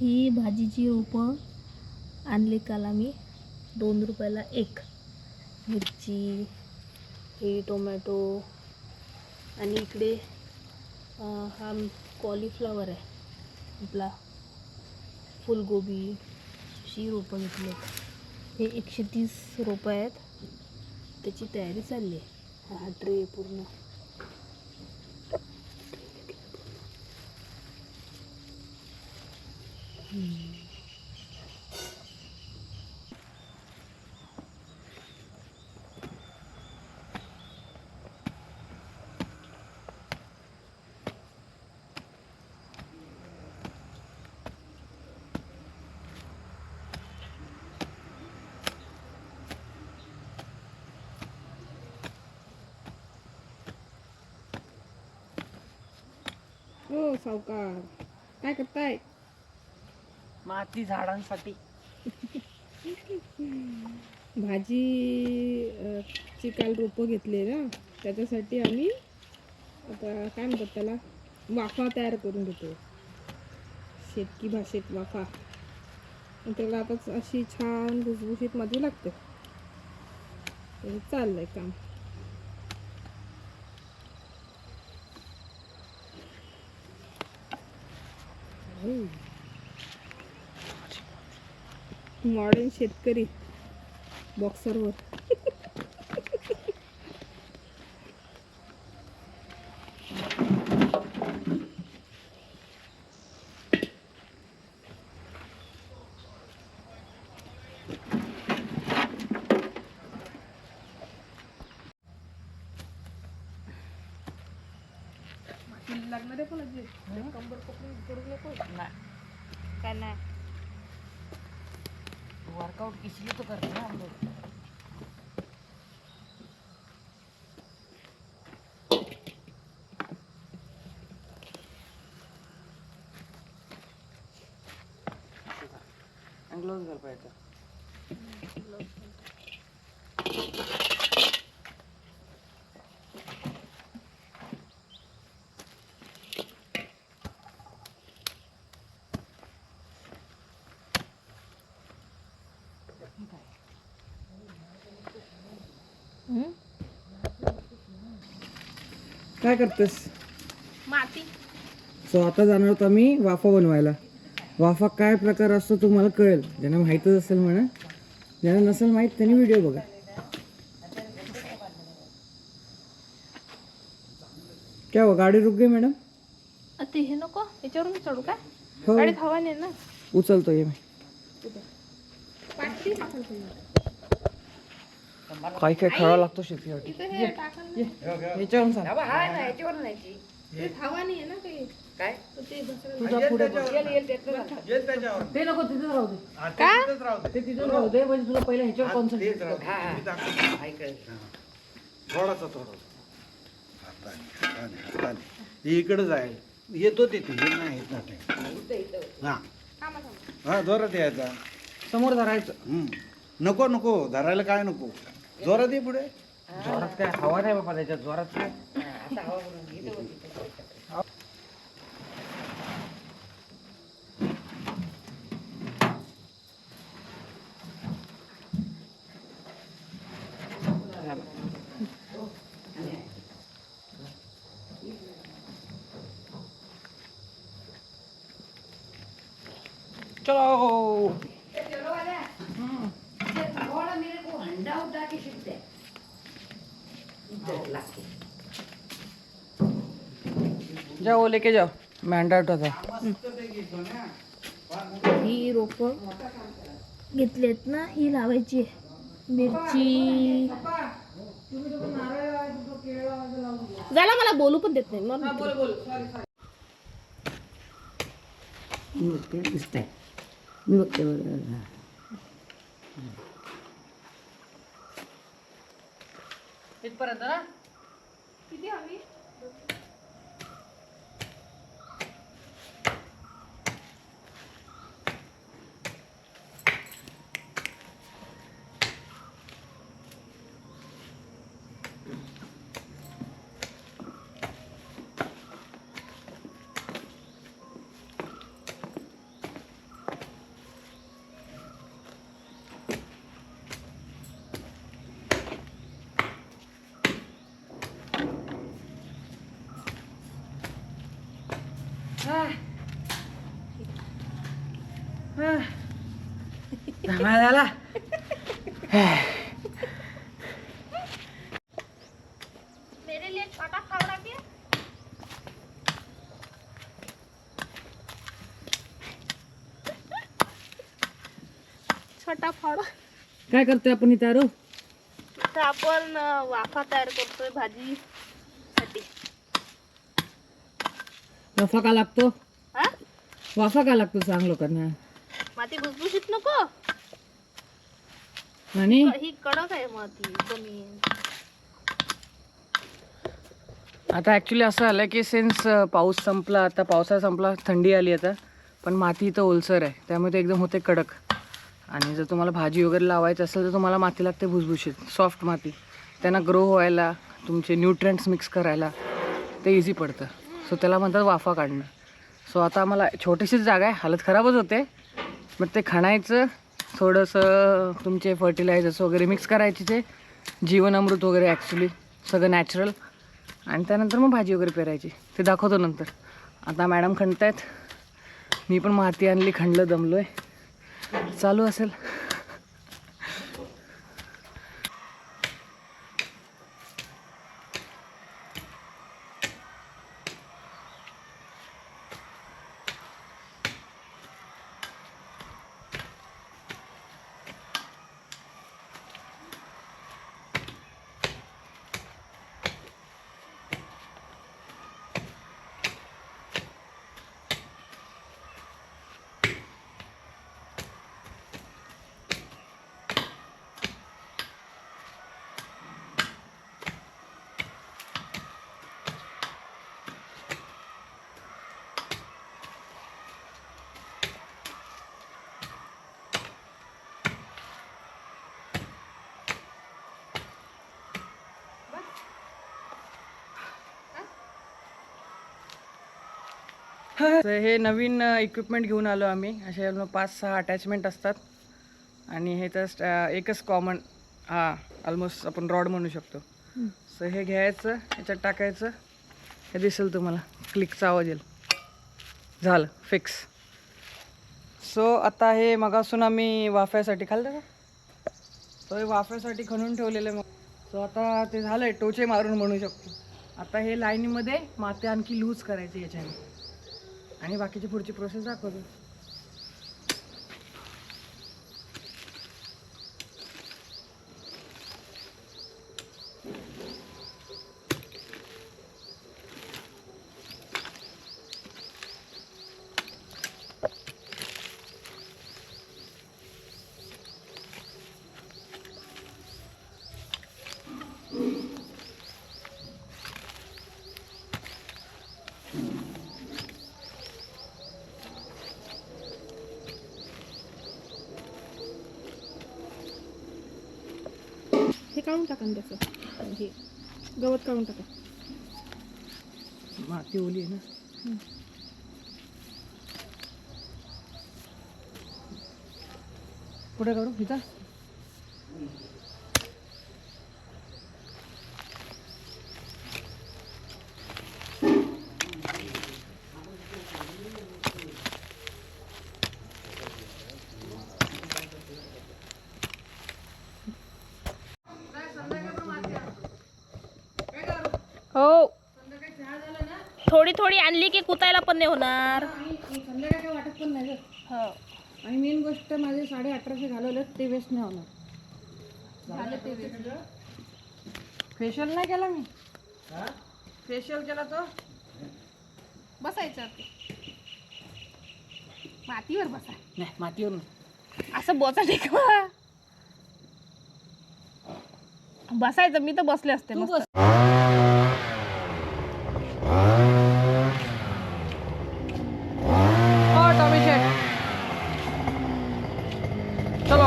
ही भाजीची रोपं आणली काल आम्ही 2 रुपयाला एक. मिरची, ही टोमॅटो आणि इकडे हा कॉलीफ्लॉवर आहे आपला, फुलगोबी, अशी रोपं घेतली आहेत. हे 130 रोपं आहेत. त्याची तयारी चालली आहे. हा ट्रे पूर्ण हो सावकार, काय करताय? माती झाडांसाठी. भाजी ची काल रोपं घेतली ना, त्याच्यासाठी आम्ही आता काय म्हणतात त्याला, वाफा तयार करून घेतो. शेतकी भाषेत वाफा. त्याला आता अशी छान भुसभुशीत माती लागते. चाललंय काम. मॉडर्न शेतकरी बॉक्सरवर. लागणार आहे पण कंबर पकडून पडू नको. काय नाही. वर्कआउट इसलिए तो करते हैं हम लोग. ग्लोव्स घाल पाहिजे. काय करतेस? माती. सो आता जाणार होतो आम्ही वाफा बनवायला. वाफा काय प्रकार असतो तुम्हाला कळेल. ज्यांना माहीतच असेल म्हणा, ज्यांना नसेल माहीत त्यांनी व्हिडिओ बघा. क्या हो, गाडी रुक गई मॅडम? ते हे नको, याच्यावरून चढू काय? हो, गाडीत हवा नाही ना. उचलतो ये मी. काय काय खेळावं लागतो शेतीसाठी. याच्यावरून सांग. हवा नाही आहे ना काही. काय तुझा पुढे बघ. ते नको, तिथेच राहू दे. ते तिथेच राहू दे, म्हणजे तुला पहिला ह्याच्यावर कॉन्सन्ट्रेट कर. थोडासा इकडे जाईल. येतो तिथे नाही येत ना. हा जोरात यायचा. समोर धरायचं. नको नको धरायला काय नको. जोरात ये पुढे. जोरात काय हवा नाही बाबा त्याच्यात. जोरात काय चलो. जाओ लेके जाओ. मैं अंडा उठाता. ही रोपं घेतलेत ना, ही लावायची. मिरची झाला, मला बोलू पण देत नाही. मी बघते दिसतंय. मी बघते बघ. इथपर्यंत ना. किती हवी? झाला मेरे लिए छोटा फावड़ा भी है? छोटा फावडा. काय करतोय आपण इथे आरो? तर आपण वाफा तयार करतोय भाजीसाठी. वाफा का लागतो? हा? वाफा का लागतो सांग लोकांना. माती भुसभुशीत नको. आणि ही कडक आहे माती जमीन. आता ॲक्च्युली असं आलं की सिन्स पाऊस संपला, आता पावसाळा संपला, थंडी आली आता, पण माती इथं ओलसर आहे, त्यामुळे ते एकदम होते कडक. आणि जर तुम्हाला भाजी वगैरे लावायची असेल तर तुम्हाला माती लागते भुसभुशीत, सॉफ्ट माती. त्यांना ग्रो व्हायला, तुमचे न्यूट्रंट्स मिक्स करायला ते इझी पडतं. सो त्याला म्हणतात वाफा काढणं. सो आता आम्हाला छोटीशीच जागा आहे, हालत खराबच होते, बट ते खणायचं, थोडंसं तुमचे फर्टिलायझर्स वगैरे मिक्स करायचे, ते जीवनामृत वगैरे ॲक्च्युली सगळं नॅचरल, आणि त्यानंतर मग भाजी वगैरे पेरायची. ते दाखवतो नंतर. आता मॅडम खणतायत, मी पण माती आणली, खणलं, दमलो आहे, चालू असेल. हे नवीन इक्विपमेंट घेऊन आलो आम्ही. असे 5-6 अटॅचमेंट असतात, आणि हे तर एकच कॉमन, हां ऑलमोस्ट आपण रॉड म्हणू शकतो. सो हे घ्यायचं, याच्यात टाकायचं, हे दिसेल तुम्हाला, क्लिकचा आवाज येईल, झालं फिक्स. सो आता हे मगासून आम्ही वाफ्यासाठी खाल्लं का, सो हे वाफ्यासाठी खणून ठेवलेलं मग. सो आता ते झालं आहे, टोचे मारून म्हणू शकतो. आता हे लाईनीमध्ये माती आणखी लूज करायची याच्याने, आणि बाकीची पुढची प्रोसेस दाखवतो. हे काढून टाका ना त्याचं, हे गवत काढून टाका. माती ओली आहे ना. कुठे काढू इथं? हो, थोडी थोडी आणली की कुतायला पण नाही होणार. संध्याकाळी काय वाटत पण नाही. हो, आणि मेन गोष्ट, माझे 1850 घालवले ते वेस्ट नाही होणार. फेशियल नाही केला मी, फेशियल केला तो. बसायचं मातीवर बसा, नाही मातीवरून. असं बोचा टेकवा. बसायचं, मी तर बसले असते मस्त. टॉमी शेट, चलो.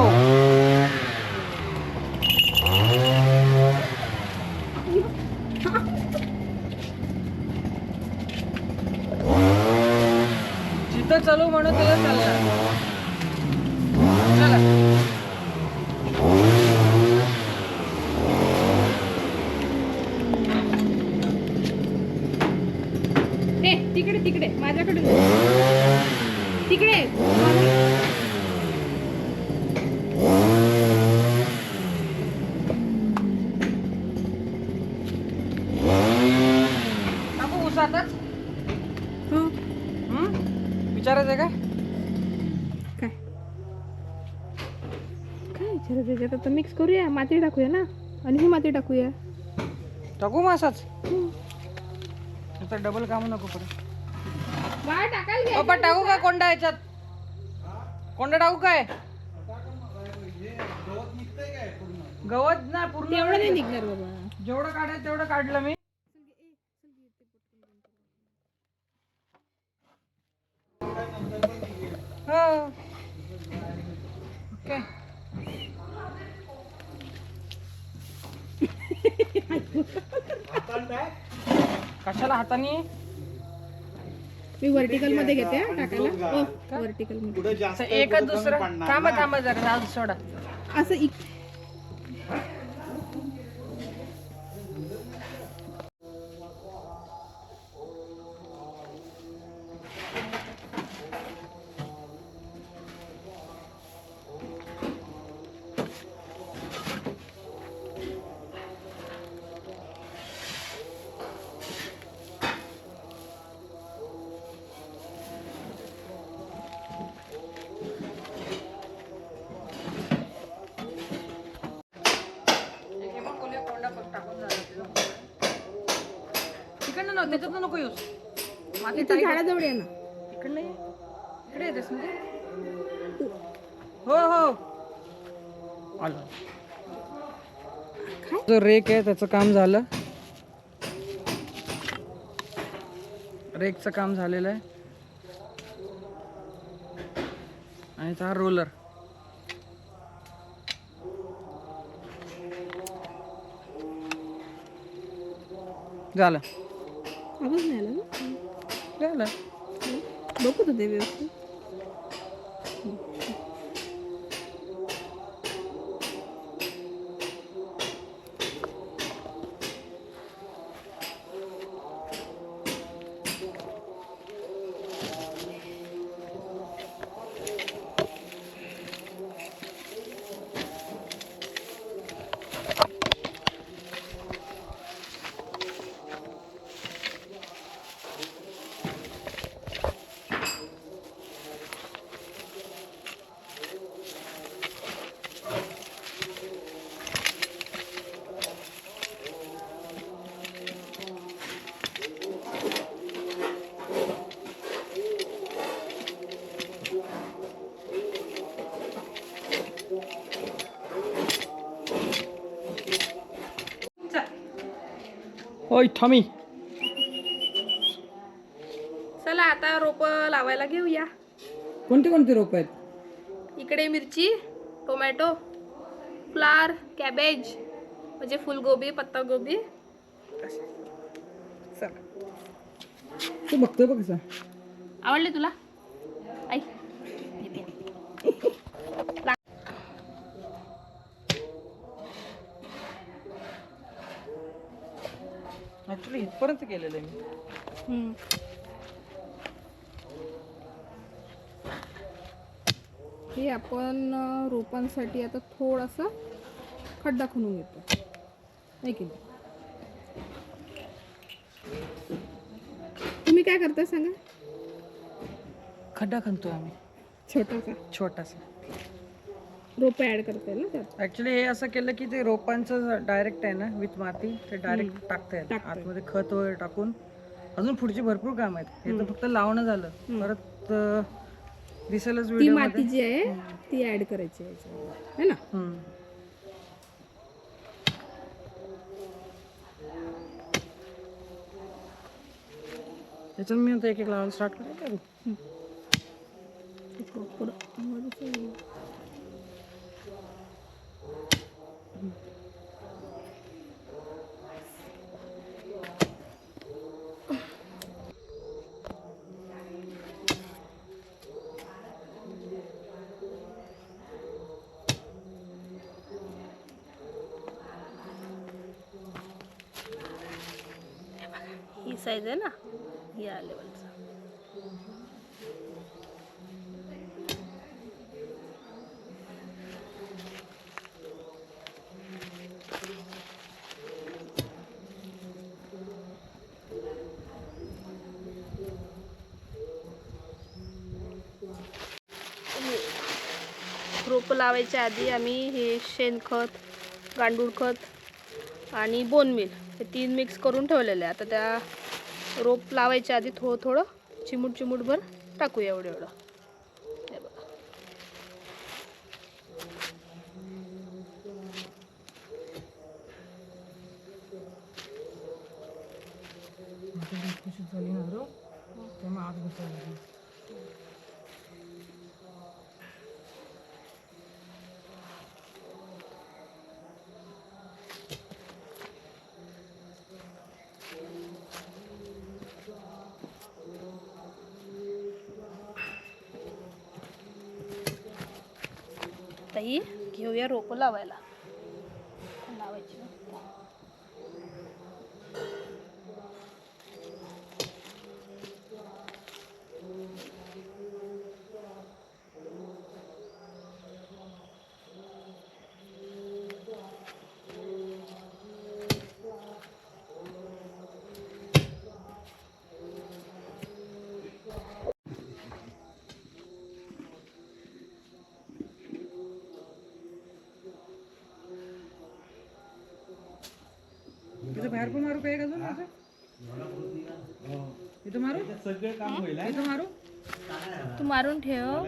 जिथं चालू म्हणून तुला चालणार. चला. ए तिकडे तिकडे माझ्याकडे तिकडे टाकू उसातच हो विचारायचं काय काय काय विचारायचं त्याच्यात आता मिक्स करूया माती टाकूया ना आणि ही माती टाकूया टाकू मग असाच आता डबल काम नको परत बाळ टाकायला घे. पप्पा टाकू का कोंडा याच्यात कोंडा टाकू काय गवत ना पूर्ण तेवढं नाही निघणार बाबा जेवढं काढायचं तेवढं काढलं मी हो ओके कशाला हाताने मी व्हर्टिकल मध्ये घेते हा, टाकायला व्हर्टिकल मध्ये पुढे जास्त एकच दुसरं थांबा थांबा जरा जाऊ दे, सोडा असं तिकडनं नव्हतं त्याच्यात नको यूज माती इथं झाडाजवळ आहे ना इकडनं ये. इकडे येतेस ना तू? हो हो आलो जो रेक आहे त्याचं काम झालं रेकचं काम झालेलं आहे आणि हा रोलर झालं आवाज नाही आला ना झालं बघू तर ते व्यवस्थित ओय थॉमी चला आता रोप लावायला घेऊया. कोणते कोणते रोप आहेत इकडे मिरची, टोमॅटो, फ्लावर, कॅबेज म्हणजे फुलगोबी, पत्तागोबी. तू बघतोय बघ कसं आवडले तुला? ऐक ऍक्च्युली इथपर्यंत केलेलं आहे मी हे आपण रोपांसाठी आता थोडासा खड्डा खणून घेतो नाही की नाही? तुम्ही काय करता सांगा खड्डा खणतोय आम्ही छोटासा छोटासा रोप ऍड करता येईल ना त्यात ऍक्च्युली हे असं केलं की ते रोपांचं डायरेक्ट आहे ना विथ माती ते डायरेक्ट टाकता येईल टाकता येईल. आतमध्ये खत वगैरे टाकून अजून पुढची भरपूर काम आहेत हे तर फक्त लावणं झालं परत दिसेलच ती व्हिडिओ माती जी आहे ती ऍड करायची आहे याच्यामध्ये, है ना? त्याच्यात मी आता एक एक लावायला स्टार्ट करू प्रॉपर ही साईज आहे ना या लेवलचा. रोपं लावायच्या आधी आम्ही हे शेणखत, गांडूळ खत आणि बोनमील हे 3 मिक्स करून ठेवलेले आहे. आता त्या रोप लावायच्या आधी थोडं थोडं चिमूटभर टाकूया एवढं. हे बघा. आता ही घेऊया रोपं लावायला. लावायची तिथं बाहेर पण मारू काय अजून असं? इथं मारू सगळं काम होईल. इथं मारू तू मारून ठेव.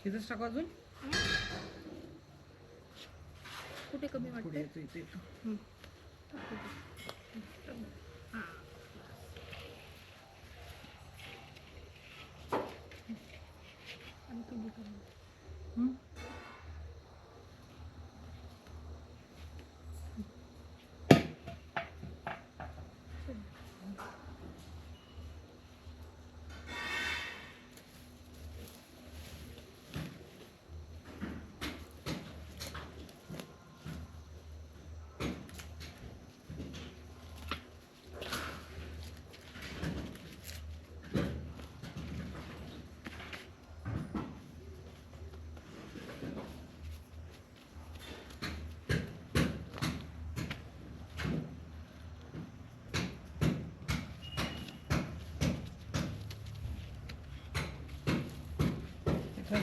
इथंच टाकू अजून. कुठे कमी वाटते?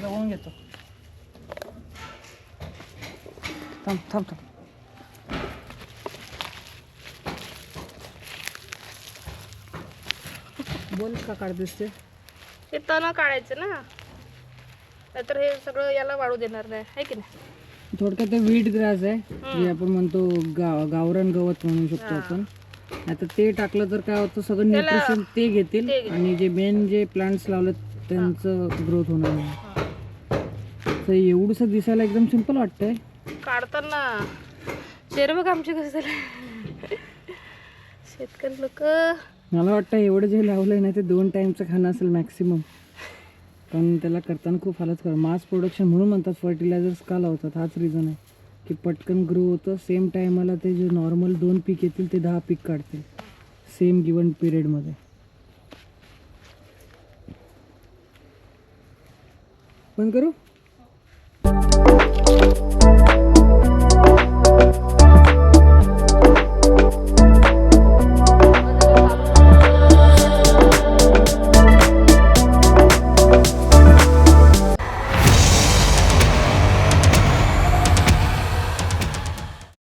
जवळून घेतो. थांब थांब थांब. बोल का काढतेस ते? हे तण काढायचं ना, नाहीतर हे सगळं याला वाढू देणार नाही, आहे की नाही? थोडक्यात ते वीट ग्रास आहे, जे आपण म्हणतो गावरान गवत म्हणू शकतो आपण. आता ते टाकलं तर काय होतं, सगळं न्यूट्रिशन ते घेतील आणि जे मेन जे प्लांट्स लावले त्यांचं ग्रोथ होणार नाही. तर एवढंसं दिसायला एकदम सिंपल वाटतंय. काढताना शेर बघ आमचे कसं झालं. शेतकरी लोक मला वाटतं एवढं जे लावलं ना ते 2 टाईमचं खाणं असेल मॅक्सिमम. पण त्याला करताना खूप हालत कर. मास प्रोडक्शन म्हणून म्हणतात फर्टिलायझर्स का लावतात, हाच रिझन आहे की पटकन ग्रो होतं. सेम टायमाला ते जे नॉर्मल 2 पीक येतील ते 10 पीक काढतील सेम गिवन पिरियडमध्ये. बंद करू.